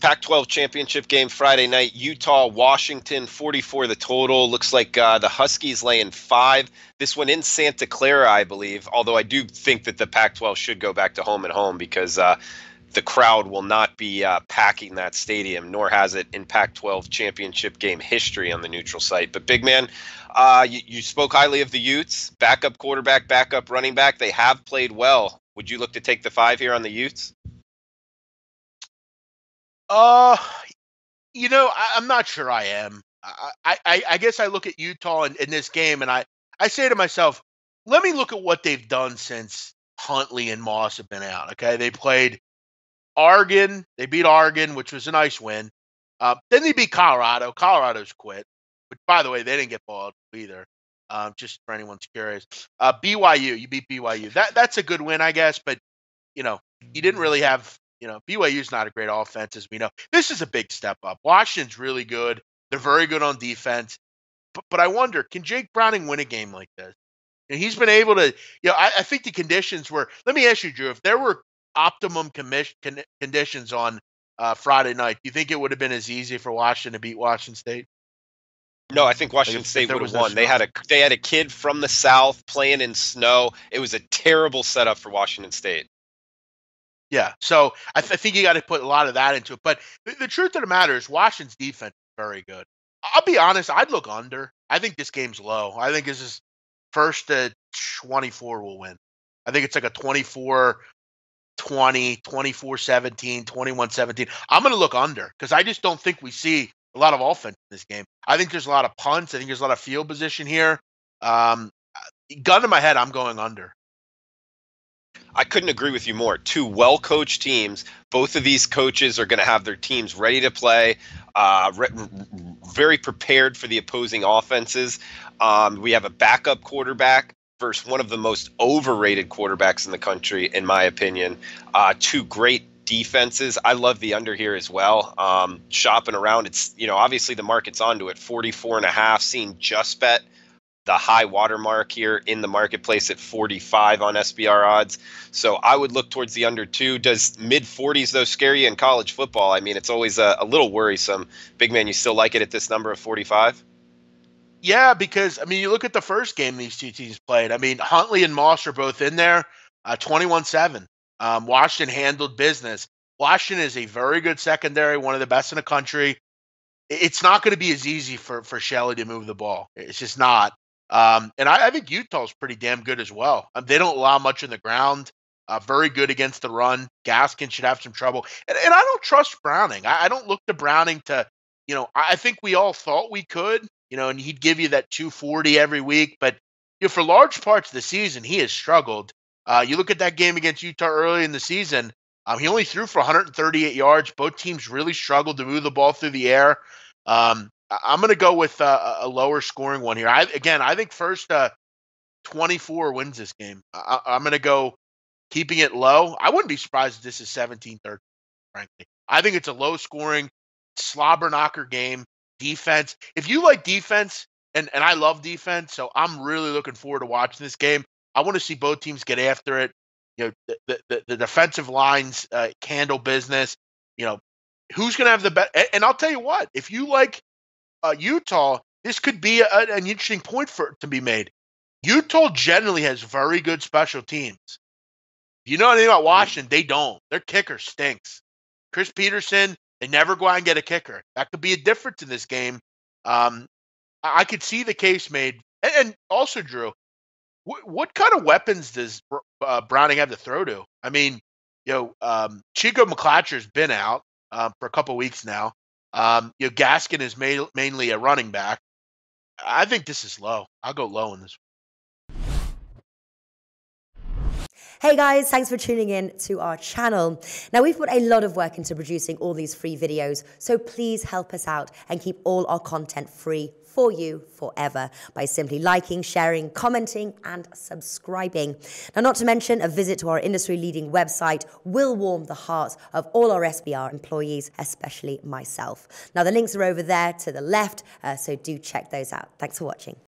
Pac-12 Championship Game Friday night, Utah, Washington, 44 the total. Looks like the Huskies laying 5. This one in Santa Clara, I believe, although I do think that the Pac-12 should go back to home and home because the crowd will not be packing that stadium, nor has it in Pac-12 Championship Game history on the neutral site. But big man, you spoke highly of the Utes, backup quarterback, backup running back. They have played well. Would you look to take the 5 here on the Utes? I'm not sure I am. I guess I look at Utah in this game, and I say to myself, let me look at what they've done since Huntley and Moss have been out. Okay, they played Oregon. They beat Oregon, which was a nice win. Then they beat Colorado. Colorado's quit. But by the way, they didn't get balled either. Just for anyone's curious. BYU, you beat BYU. That's a good win, I guess. But you didn't really have. BYU's not a great offense, as we know. This is a big step up. Washington's really good. They're very good on defense. But I wonder, can Jake Browning win a game like this? And he's been able to, I think the conditions were, let me ask you, Drew, if there were optimum conditions on Friday night, do you think it would have been as easy for Washington to beat Washington State? No, I think Washington State would have won. They had a kid from the South playing in snow. It was a terrible setup for Washington State. Yeah, so I think you got to put a lot of that into it. But the truth of the matter is Washington's defense is very good. I'll be honest, I'd look under. I think this game's low. I think this is first to 24 will win. I think it's like a 24-20, 24-17, 21-17. I'm going to look under because I just don't think we see a lot of offense in this game. I think there's a lot of punts. I think there's a lot of field position here. Gun to my head, I'm going under. I couldn't agree with you more. 2 well-coached teams. Both of these coaches are going to have their teams ready to play, very prepared for the opposing offenses. We have a backup quarterback versus one of the most overrated quarterbacks in the country, in my opinion. 2 great defenses. I love the under here as well. Shopping around, it's obviously the market's onto it. 44.5. Seeing just bet the high watermark here in the marketplace at 45 on SBR odds. So I would look towards the under 2. Does mid-40s, though, scare you in college football? I mean, it's always a little worrisome. Big man, you still like it at this number of 45? Yeah, because, you look at the first game these two teams played. Huntley and Moss are both in there, 21-7. Washington handled business. Washington is a very good secondary, one of the best in the country. It's not going to be as easy for Shelley to move the ball. It's just not. And I think Utah's pretty damn good as well. They don't allow much in the ground. Very good against the run. Gaskin should have some trouble. And I don't trust Browning. I don't look to Browning to, I think we all thought we could, and he'd give you that 240 every week. But for large parts of the season, he has struggled. You look at that game against Utah early in the season, he only threw for 138 yards. Both teams really struggled to move the ball through the air. I'm going to go with a lower scoring one here. I think first 24 wins this game. I'm going to go keeping it low. I wouldn't be surprised if this is 17-13, frankly. I think it's a low scoring, slobber knocker game. Defense. If you like defense, and I love defense, so I'm really looking forward to watching this game. I want to see both teams get after it. The defensive lines handle business. Who's going to have the best? And I'll tell you what, if you like Utah, this could be an interesting point to be made. Utah generally has very good special teams. You know anything about Washington? They don't. Their kicker stinks. Chris Peterson, they never go out and get a kicker. That could be a difference in this game. I could see the case made. And also, Drew, what kind of weapons does Browning have to throw to? Chico McClatcher's been out for a couple weeks now. Gaskin is mainly a running back. I think this is low. I'll go low in this. Hey guys, thanks for tuning in to our channel. Now we've put a lot of work into producing all these free videos, so please help us out and keep all our content free for you forever by simply liking, sharing, commenting, and subscribing. Now, not to mention, a visit to our industry-leading website will warm the hearts of all our SBR employees, especially myself. Now, the links are over there to the left, so do check those out. Thanks for watching.